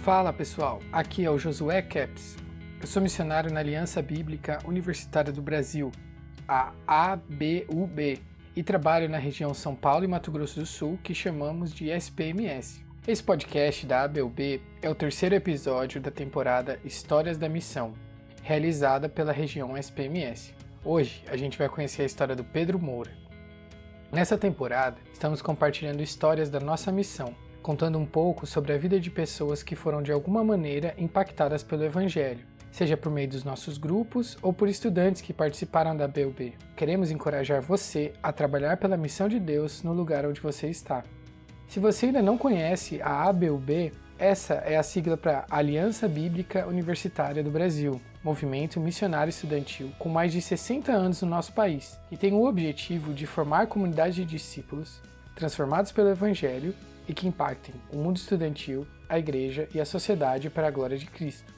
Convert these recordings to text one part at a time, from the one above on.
Fala pessoal, aqui é o Josué Keps. Eu sou missionário na Aliança Bíblica Universitária do Brasil, a ABUB, e trabalho na região São Paulo e Mato Grosso do Sul, que chamamos de SPMS. Esse podcast da ABUB é o terceiro episódio da temporada Histórias da Missão, realizada pela região SPMS. Hoje a gente vai conhecer a história do Pedro Moura. Nessa temporada, estamos compartilhando histórias da nossa missão, contando um pouco sobre a vida de pessoas que foram de alguma maneira impactadas pelo Evangelho, seja por meio dos nossos grupos ou por estudantes que participaram da ABUB. Queremos encorajar você a trabalhar pela missão de Deus no lugar onde você está. Se você ainda não conhece a ABUB, essa é a sigla para Aliança Bíblica Universitária do Brasil, movimento missionário estudantil com mais de 60 anos no nosso país, e tem o objetivo de formar comunidade de discípulos transformados pelo Evangelho e que impactem o mundo estudantil, a igreja e a sociedade para a glória de Cristo.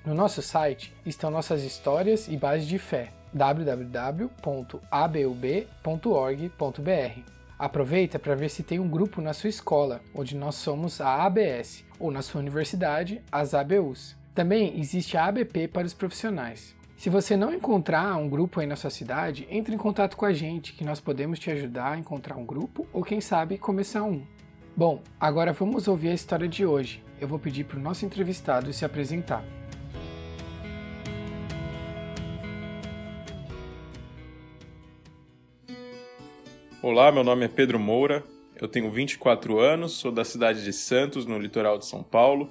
No nosso site estão nossas histórias e bases de fé, www.abub.org.br. Aproveita para ver se tem um grupo na sua escola, onde nós somos a ABS, ou na sua universidade, as ABUs. Também existe a ABP para os profissionais. Se você não encontrar um grupo aí na sua cidade, entre em contato com a gente, que nós podemos te ajudar a encontrar um grupo ou, quem sabe, começar um. Bom, agora vamos ouvir a história de hoje. Eu vou pedir para o nosso entrevistado se apresentar. Olá, meu nome é Pedro Moura, eu tenho 24 anos, sou da cidade de Santos, no litoral de São Paulo.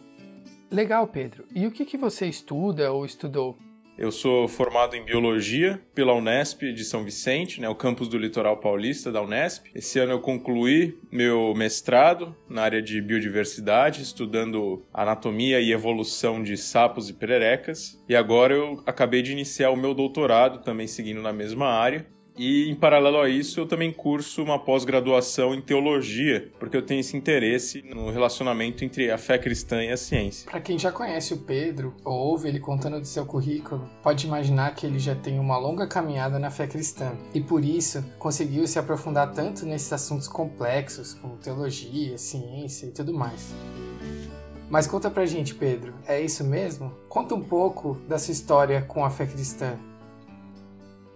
Legal, Pedro. E o que você estuda ou estudou? Eu sou formado em Biologia pela Unesp de São Vicente, o campus do litoral paulista da Unesp. Esse ano eu concluí meu mestrado na área de biodiversidade, estudando anatomia e evolução de sapos e pererecas. E agora eu acabei de iniciar o meu doutorado, também seguindo na mesma área. E, em paralelo a isso, eu também curso uma pós-graduação em teologia, porque eu tenho esse interesse no relacionamento entre a fé cristã e a ciência. Para quem já conhece o Pedro, ou ouve ele contando do seu currículo, pode imaginar que ele já tem uma longa caminhada na fé cristã, e por isso conseguiu se aprofundar tanto nesses assuntos complexos, como teologia, ciência e tudo mais. Mas conta pra gente, Pedro, é isso mesmo? Conta um pouco da sua história com a fé cristã.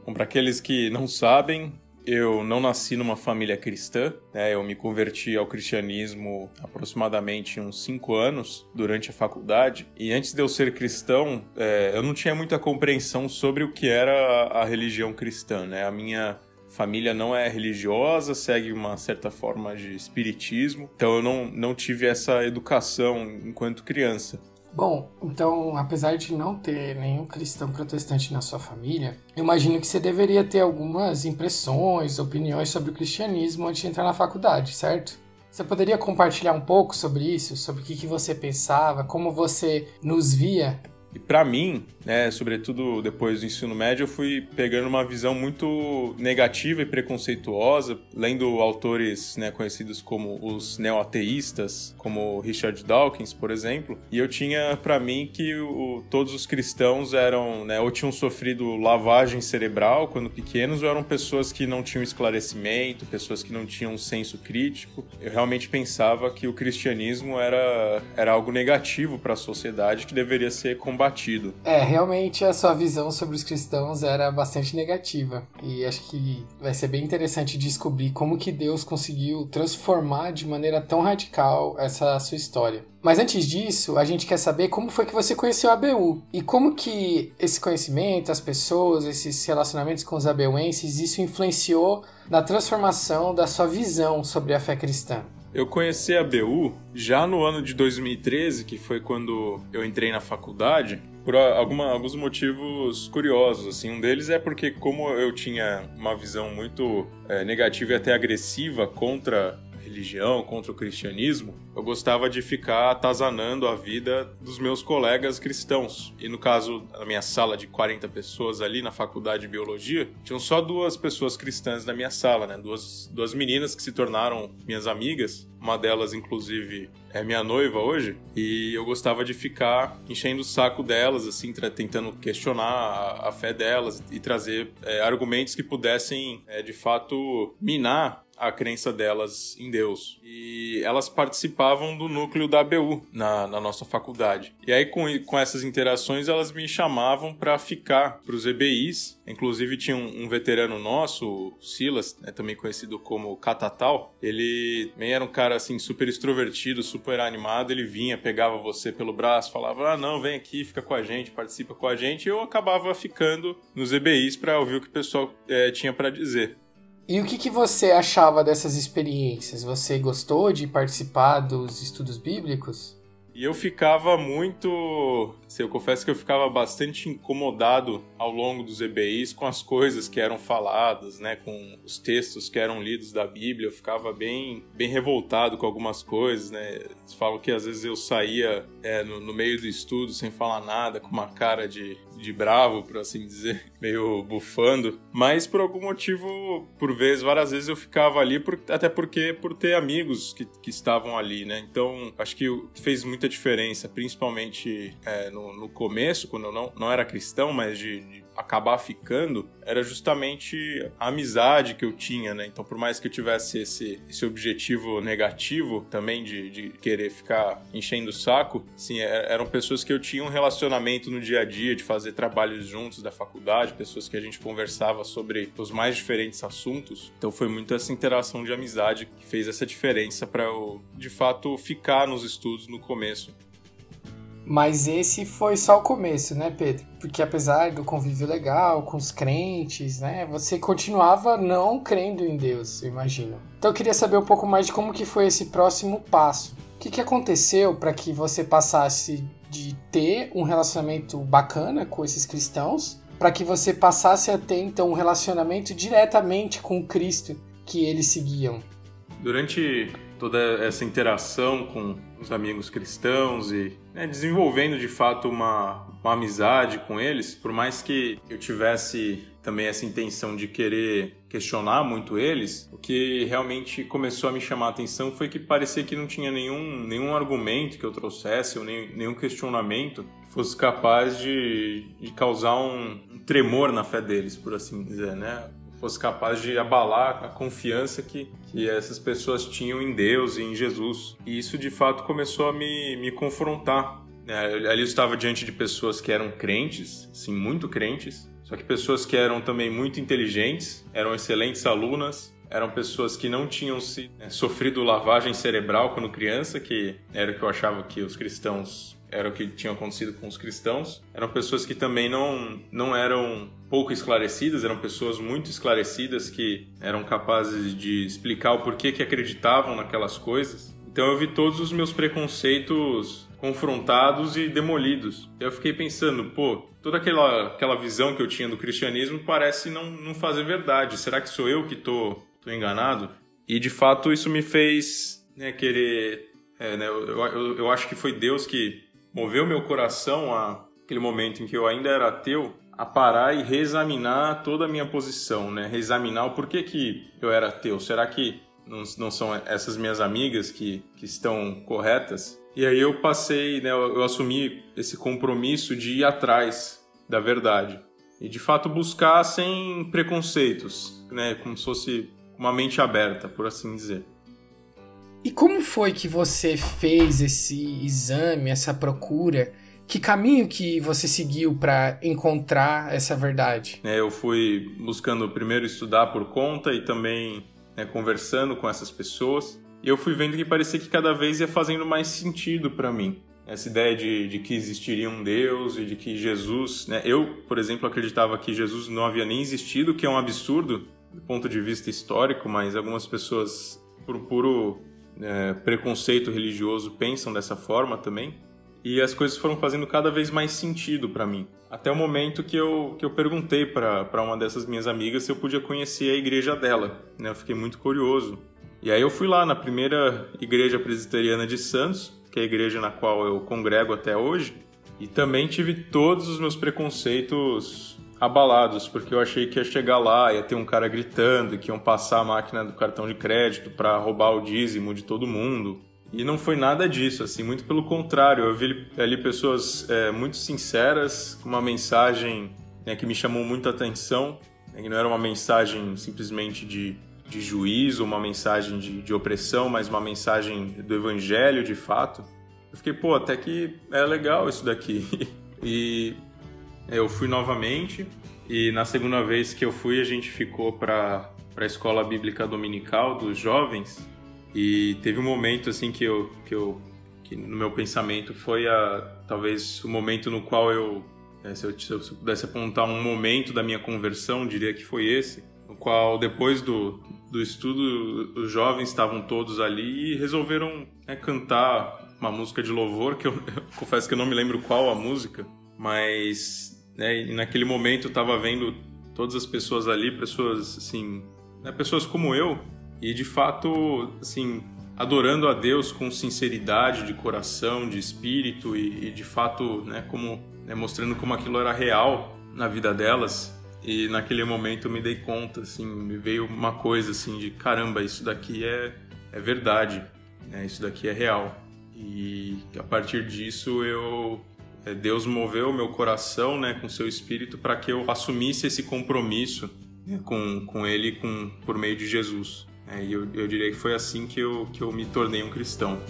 Bom, para aqueles que não sabem, eu não nasci numa família cristã, eu me converti ao cristianismo aproximadamente uns 5 anos durante a faculdade, e antes de eu ser cristão, eu não tinha muita compreensão sobre o que era a religião cristã, A minha família não é religiosa, segue uma certa forma de espiritismo, então eu não tive essa educação enquanto criança. Bom, então, apesar de não ter nenhum cristão protestante na sua família, eu imagino que você deveria ter algumas impressões, opiniões sobre o cristianismo antes de entrar na faculdade, certo? Você poderia compartilhar um pouco sobre isso, sobre o que você pensava, como você nos via? E para mim, sobretudo depois do ensino médio, eu fui pegando uma visão muito negativa e preconceituosa, lendo autores conhecidos como os neo-ateístas, como Richard Dawkins, por exemplo, e eu tinha para mim que todos os cristãos eram, ou tinham sofrido lavagem cerebral quando pequenos, ou eram pessoas que não tinham esclarecimento, pessoas que não tinham um senso crítico. Eu realmente pensava que o cristianismo era algo negativo para a sociedade que deveria ser combatido. Realmente a sua visão sobre os cristãos era bastante negativa, e acho que vai ser bem interessante descobrir como que Deus conseguiu transformar de maneira tão radical essa sua história. Mas antes disso, a gente quer saber como foi que você conheceu a ABU, e como que esse conhecimento, as pessoas, esses relacionamentos com os abeuenses, isso influenciou na transformação da sua visão sobre a fé cristã. Eu conheci a ABU já no ano de 2013, que foi quando eu entrei na faculdade, por alguns motivos curiosos. Um deles é porque, como eu tinha uma visão muito negativa e até agressiva contra a religião, contra o cristianismo, eu gostava de ficar atazanando a vida dos meus colegas cristãos. E no caso, na minha sala de 40 pessoas ali na faculdade de biologia, tinham só 2 pessoas cristãs na minha sala, duas meninas que se tornaram minhas amigas. uma delas, inclusive, é minha noiva hoje, e eu gostava de ficar enchendo o saco delas, assim, tentando questionar a fé delas e trazer argumentos que pudessem, de fato, minar a crença delas em Deus. E elas participavam do núcleo da ABU na nossa faculdade. E aí, com essas interações, elas me chamavam para ficar para os EBIs. Inclusive, tinha um veterano nosso, o Silas, também conhecido como Catatal. Ele também era um cara, assim, super extrovertido, super animado. Ele vinha, pegava você pelo braço, falava, não, vem aqui, fica com a gente, participa com a gente. E eu acabava ficando nos EBIs para ouvir o que o pessoal tinha para dizer. E o que você achava dessas experiências? Você gostou de participar dos estudos bíblicos? E eu ficava muito... eu confesso que eu ficava bastante incomodado ao longo dos EBIs com as coisas que eram faladas, né? Com os textos que eram lidos da Bíblia. Eu ficava bem revoltado com algumas coisas, né? Eles falam que às vezes eu saía no meio do estudo sem falar nada, com uma cara de bravo, por assim dizer, meio bufando. Mas por algum motivo, várias vezes eu ficava ali, até porque por ter amigos que estavam ali, né? Então, acho que fez muita diferença, principalmente no começo, quando eu não era cristão, mas de acabar ficando, era justamente a amizade que eu tinha, né? Então, por mais que eu tivesse esse objetivo negativo também de querer ficar enchendo o saco, assim, eram pessoas que eu tinha um relacionamento no dia a dia, de fazer trabalhos juntos da faculdade, pessoas que a gente conversava sobre os mais diferentes assuntos. Então, foi muito essa interação de amizade que fez essa diferença para eu, de fato, ficar nos estudos no começo. Mas esse foi só o começo, né, Pedro? Porque apesar do convívio legal com os crentes, né, você continuava não crendo em Deus, eu imagino. Então eu queria saber um pouco mais de como que foi esse próximo passo. O que aconteceu para que você passasse de ter um relacionamento bacana com esses cristãos para que você passasse a ter, então, um relacionamento diretamente com o Cristo que eles seguiam? Durante toda essa interação com os amigos cristãos e desenvolvendo de fato uma amizade com eles, por mais que eu tivesse também essa intenção de querer questionar muito eles, o que realmente começou a me chamar a atenção foi que parecia que não tinha nenhum argumento que eu trouxesse ou nenhum questionamento que fosse capaz de causar um tremor na fé deles, por assim dizer, né? Fosse capaz de abalar a confiança que essas pessoas tinham em Deus e em Jesus. E isso, de fato, começou a me confrontar. Ali eu estava diante de pessoas que eram crentes, sim, muito crentes, só que pessoas que eram também muito inteligentes, eram excelentes alunas, eram pessoas que não tinham sofrido lavagem cerebral quando criança, que era o que eu achava que os cristãos... era o que tinha acontecido com os cristãos. Eram pessoas que também não eram pouco esclarecidas, eram pessoas muito esclarecidas que eram capazes de explicar o porquê que acreditavam naquelas coisas. Então eu vi todos os meus preconceitos confrontados e demolidos. Eu fiquei pensando, toda aquela visão que eu tinha do cristianismo parece não fazer verdade. Será que sou eu que tô enganado? E de fato isso me fez querer... eu acho que foi Deus que moveu meu coração àquele momento em que eu ainda era ateu, a parar e reexaminar toda a minha posição, né? Reexaminar o porquê que eu era ateu. Será que não são essas minhas amigas que estão corretas? E aí eu passei, eu assumi esse compromisso de ir atrás da verdade. E de fato buscar sem preconceitos, né? Como se fosse uma mente aberta, por assim dizer. E como foi que você fez esse exame, essa procura? Que caminho que você seguiu para encontrar essa verdade? Eu fui buscando primeiro estudar por conta e também conversando com essas pessoas. E eu fui vendo que parecia que cada vez ia fazendo mais sentido para mim. Essa ideia de que existiria um Deus e de que Jesus... Eu, por exemplo, acreditava que Jesus não havia nem existido, que é um absurdo do ponto de vista histórico, mas algumas pessoas, por puro... preconceito religioso, pensam dessa forma também, e as coisas foram fazendo cada vez mais sentido para mim, até o momento que eu perguntei para uma dessas minhas amigas se eu podia conhecer a igreja dela, eu fiquei muito curioso, e aí eu fui lá na primeira igreja presbiteriana de Santos, que é a igreja na qual eu congrego até hoje, e também tive todos os meus preconceitos abalados, porque eu achei que ia chegar lá, ia ter um cara gritando, que iam passar a máquina do cartão de crédito para roubar o dízimo de todo mundo. E não foi nada disso, assim, muito pelo contrário. Eu vi ali pessoas muito sinceras, com uma mensagem, né, que me chamou muita atenção, né, que não era uma mensagem simplesmente de juízo, uma mensagem de opressão, mas uma mensagem do evangelho, de fato. Eu fiquei, até que é legal isso daqui. E eu fui novamente, e na segunda vez que eu fui, a gente ficou para a escola bíblica dominical dos jovens, e teve um momento assim que no meu pensamento foi talvez o momento no qual se eu pudesse apontar um momento da minha conversão, diria que foi esse, no qual depois do estudo os jovens estavam todos ali e resolveram cantar uma música de louvor, que eu confesso que eu não me lembro qual a música, mas e naquele momento eu estava vendo todas as pessoas ali, pessoas assim, pessoas como eu, e de fato assim, adorando a Deus com sinceridade de coração, de espírito e de fato mostrando como aquilo era real na vida delas. E naquele momento eu me dei conta, assim, me veio uma coisa assim de caramba, isso daqui é verdade, isso daqui é real. E a partir disso Deus moveu o meu coração, com seu espírito, para que eu assumisse esse compromisso com Ele, por meio de Jesus. E eu diria que foi assim que eu me tornei um cristão.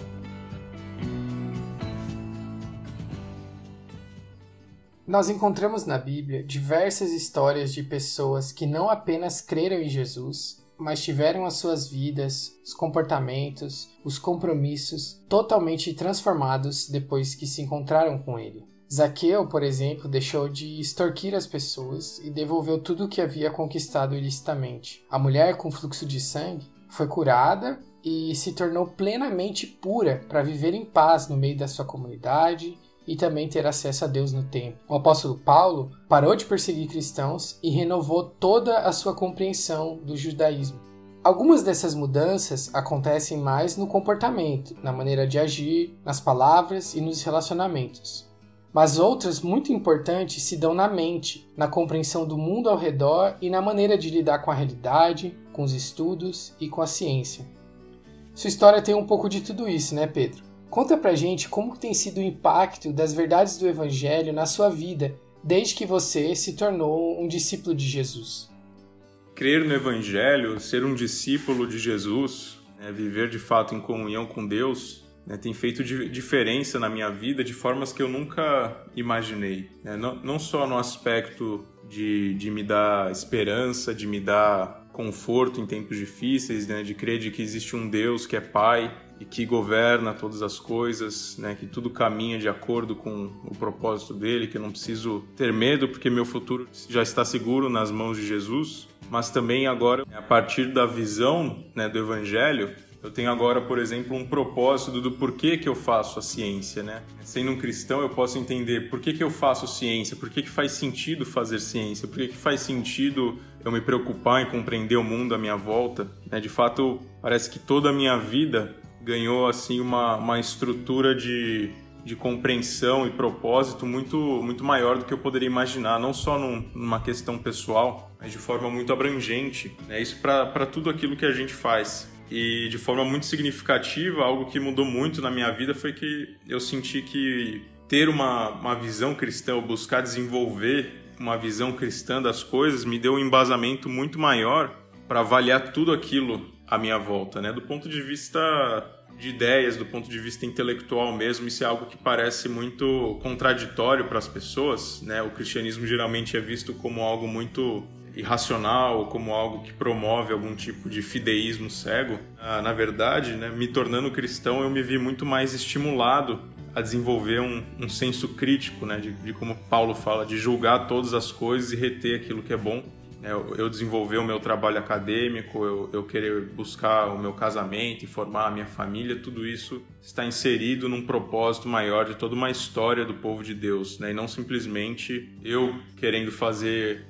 Nós encontramos na Bíblia diversas histórias de pessoas que não apenas creram em Jesus, mas tiveram as suas vidas, os comportamentos, os compromissos totalmente transformados depois que se encontraram com Ele. Zaqueu, por exemplo, deixou de extorquir as pessoas e devolveu tudo o que havia conquistado ilicitamente. A mulher com fluxo de sangue foi curada e se tornou plenamente pura para viver em paz no meio da sua comunidade e também ter acesso a Deus no templo. O apóstolo Paulo parou de perseguir cristãos e renovou toda a sua compreensão do judaísmo. Algumas dessas mudanças acontecem mais no comportamento, na maneira de agir, nas palavras e nos relacionamentos. Mas outras muito importantes se dão na mente, na compreensão do mundo ao redor e na maneira de lidar com a realidade, com os estudos e com a ciência. Sua história tem um pouco de tudo isso, né, Pedro? Conta pra gente como tem sido o impacto das verdades do Evangelho na sua vida desde que você se tornou um discípulo de Jesus. Crer no Evangelho, ser um discípulo de Jesus, viver de fato em comunhão com Deus, tem feito diferença na minha vida de formas que eu nunca imaginei. Não só no aspecto de me dar esperança, de me dar conforto em tempos difíceis, de crer de que existe um Deus que é Pai e que governa todas as coisas, que tudo caminha de acordo com o propósito dele, que eu não preciso ter medo porque meu futuro já está seguro nas mãos de Jesus, mas também agora, a partir da visão do Evangelho, eu tenho agora, por exemplo, um propósito do porquê que eu faço a ciência, Sendo um cristão, eu posso entender por que eu faço ciência, por que faz sentido fazer ciência, por que faz sentido eu me preocupar em compreender o mundo à minha volta. De fato, parece que toda a minha vida ganhou assim uma estrutura de compreensão e propósito muito, muito maior do que eu poderia imaginar, não só numa questão pessoal, mas de forma muito abrangente. Isso para tudo aquilo que a gente faz. E de forma muito significativa, algo que mudou muito na minha vida foi que eu senti que ter uma visão cristã, ou buscar desenvolver uma visão cristã das coisas, me deu um embasamento muito maior para avaliar tudo aquilo à minha volta, do ponto de vista de ideias, do ponto de vista intelectual mesmo. Isso é algo que parece muito contraditório para as pessoas, O cristianismo geralmente é visto como algo muito irracional, como algo que promove algum tipo de fideísmo cego. Na verdade, me tornando cristão, eu me vi muito mais estimulado a desenvolver um senso crítico, de como Paulo fala, de julgar todas as coisas e reter aquilo que é bom. Eu desenvolver o meu trabalho acadêmico, eu querer buscar o meu casamento e formar a minha família, tudo isso está inserido num propósito maior de toda uma história do povo de Deus, e não simplesmente eu querendo fazer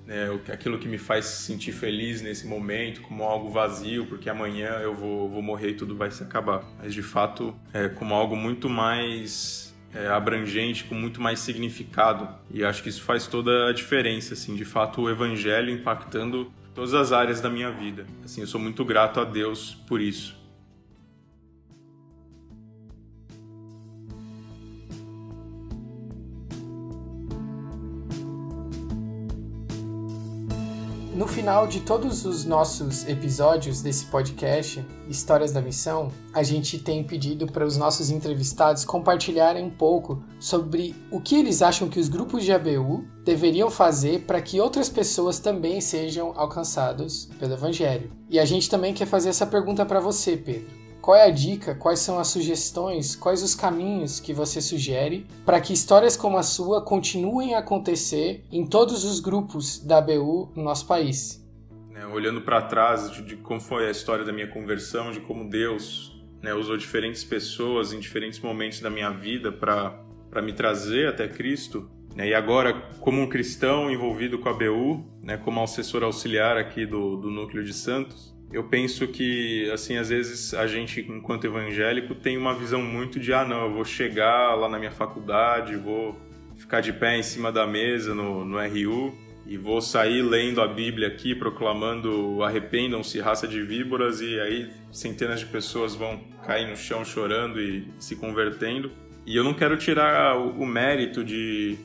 aquilo que me faz sentir feliz nesse momento como algo vazio, porque amanhã eu vou morrer e tudo vai se acabar, mas de fato como algo muito mais abrangente, com muito mais significado. E acho que isso faz toda a diferença, assim, de fato o evangelho impactando todas as áreas da minha vida. Assim, eu sou muito grato a Deus por isso. No final de todos os nossos episódios desse podcast, Histórias da Missão, a gente tem pedido para os nossos entrevistados compartilharem um pouco sobre o que eles acham que os grupos de ABU deveriam fazer para que outras pessoas também sejam alcançadas pelo Evangelho. E a gente também quer fazer essa pergunta para você, Pedro. Qual é a dica, quais são as sugestões, quais os caminhos que você sugere para que histórias como a sua continuem a acontecer em todos os grupos da ABU no nosso país? Olhando para trás de como foi a história da minha conversão, de como Deus usou diferentes pessoas em diferentes momentos da minha vida para me trazer até Cristo, e agora como um cristão envolvido com a ABU, como assessor auxiliar aqui do Núcleo de Santos, eu penso que, assim, às vezes a gente, enquanto evangélico, tem uma visão muito de, não, eu vou chegar lá na minha faculdade, vou ficar de pé em cima da mesa no RU e vou sair lendo a Bíblia aqui, proclamando arrependam-se, raça de víboras, e aí centenas de pessoas vão cair no chão chorando e se convertendo. E eu não quero tirar o mérito de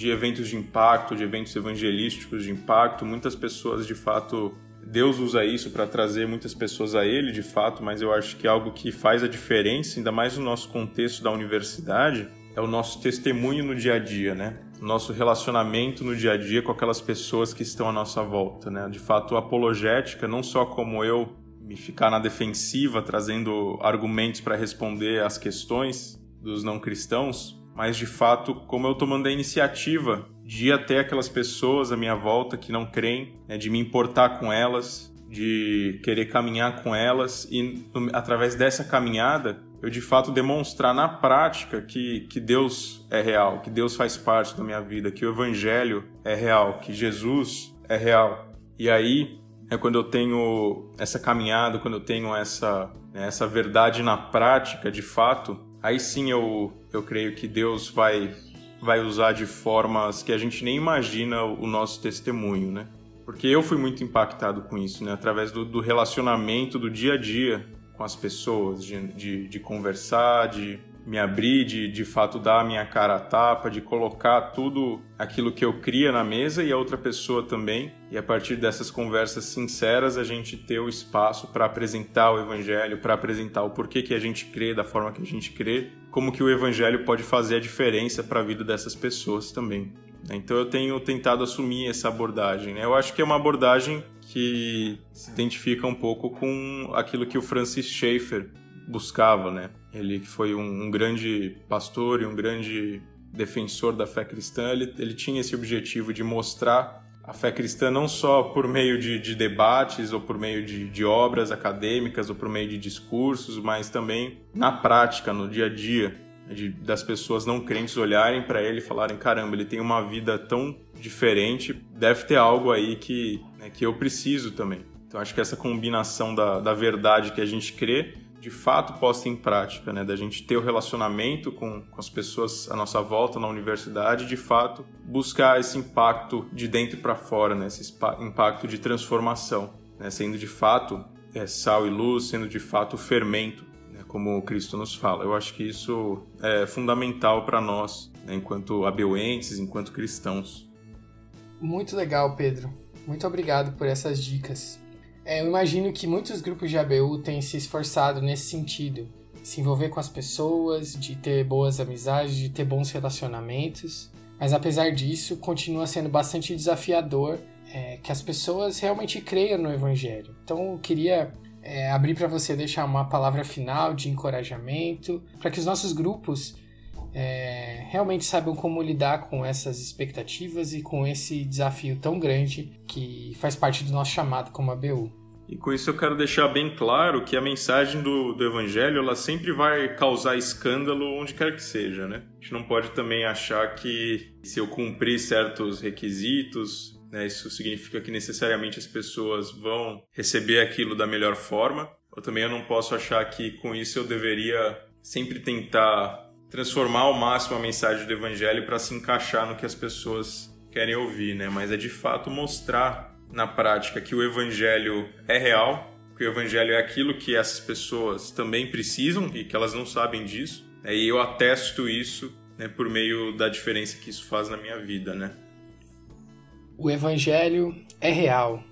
eventos de impacto, de eventos evangelísticos de impacto. Muitas pessoas, de fato, Deus usa isso para trazer muitas pessoas a Ele, de fato, mas eu acho que algo que faz a diferença, ainda mais no nosso contexto da universidade, é o nosso testemunho no dia a dia, O nosso relacionamento no dia a dia com aquelas pessoas que estão à nossa volta, De fato, a apologética, não só como eu me ficar na defensiva, trazendo argumentos para responder às questões dos não cristãos, mas de fato como eu tomando a iniciativa de ir até aquelas pessoas à minha volta que não creem, de me importar com elas, de querer caminhar com elas e através dessa caminhada eu de fato demonstrar na prática que Deus é real, que Deus faz parte da minha vida, que o Evangelho é real, que Jesus é real. E aí quando eu tenho essa caminhada, quando eu tenho essa verdade na prática, de fato, aí sim eu creio que Deus vai usar de formas que a gente nem imagina o nosso testemunho, Porque eu fui muito impactado com isso, através do relacionamento do dia a dia com as pessoas, de conversar, de me abrir, de fato dar a minha cara a tapa, de colocar tudo aquilo que eu cria na mesa e a outra pessoa também. E a partir dessas conversas sinceras, a gente ter o espaço para apresentar o Evangelho, para apresentar o porquê que a gente crê, da forma que a gente crê, como que o Evangelho pode fazer a diferença para a vida dessas pessoas também. Então eu tenho tentado assumir essa abordagem. Eu acho que é uma abordagem que se identifica um pouco com aquilo que o Francis Schaeffer buscava, Ele foi um grande pastor e um grande defensor da fé cristã. Ele tinha esse objetivo de mostrar a fé cristã não só por meio de debates ou por meio de obras acadêmicas ou por meio de discursos, mas também na prática, no dia a dia, das pessoas não crentes olharem para ele e falarem, caramba, ele tem uma vida tão diferente, deve ter algo aí que eu preciso também. Então acho que essa combinação da verdade que a gente crê, de fato posta em prática, da gente ter o relacionamento com as pessoas à nossa volta na universidade, de fato buscar esse impacto de dentro para fora, esse impacto de transformação, sendo de fato sal e luz, sendo de fato fermento, como Cristo nos fala. Eu acho que isso é fundamental para nós, enquanto abuenses, enquanto cristãos. Muito legal, Pedro. Muito obrigado por essas dicas. Eu imagino que muitos grupos de ABU têm se esforçado nesse sentido, se envolver com as pessoas, de ter boas amizades, de ter bons relacionamentos, mas apesar disso, continua sendo bastante desafiador que as pessoas realmente creiam no Evangelho. Então eu queria abrir para você deixar uma palavra final de encorajamento, para que os nossos grupos realmente saibam como lidar com essas expectativas e com esse desafio tão grande que faz parte do nosso chamado como ABU. E com isso eu quero deixar bem claro que a mensagem do Evangelho ela sempre vai causar escândalo onde quer que seja, A gente não pode também achar que se eu cumprir certos requisitos, isso significa que necessariamente as pessoas vão receber aquilo da melhor forma. Ou também eu não posso achar que com isso eu deveria sempre tentar transformar ao máximo a mensagem do evangelho para se encaixar no que as pessoas querem ouvir, né? Mas é de fato mostrar na prática que o evangelho é real, que o evangelho é aquilo que essas pessoas também precisam e que elas não sabem disso. E eu atesto isso, né, por meio da diferença que isso faz na minha vida, né? O evangelho é real,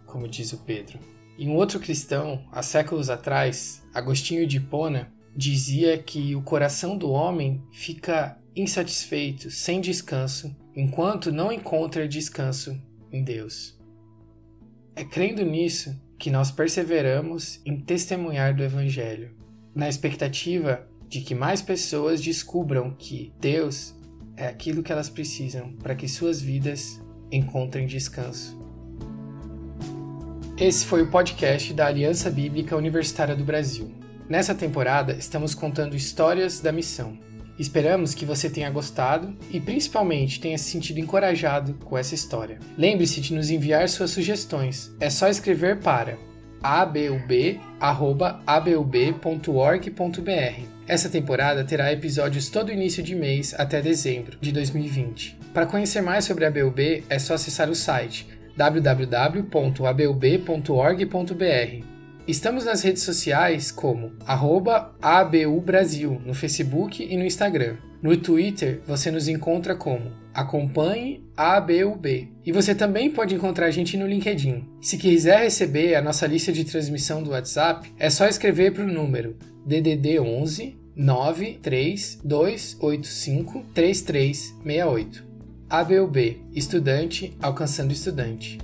como diz o Pedro. E um outro cristão, há séculos atrás, Agostinho de Hipona, dizia que o coração do homem fica insatisfeito, sem descanso, enquanto não encontra descanso em Deus. É crendo nisso que nós perseveramos em testemunhar do Evangelho, na expectativa de que mais pessoas descubram que Deus é aquilo que elas precisam para que suas vidas encontrem descanso. Esse foi o podcast da Aliança Bíblica Universitária do Brasil. Nessa temporada, estamos contando histórias da missão. Esperamos que você tenha gostado e, principalmente, tenha se sentido encorajado com essa história. Lembre-se de nos enviar suas sugestões. É só escrever para abub@abub.org.br. Essa temporada terá episódios todo início de mês até dezembro de 2020. Para conhecer mais sobre a ABUB, é só acessar o site www.abub.org.br. Estamos nas redes sociais como @ABUBrasil no Facebook e no Instagram. No Twitter, você nos encontra como Acompanhe a ABUB. E você também pode encontrar a gente no LinkedIn. Se quiser receber a nossa lista de transmissão do WhatsApp, é só escrever para o número DDD 11 93285 3368. ABUB, estudante alcançando estudante.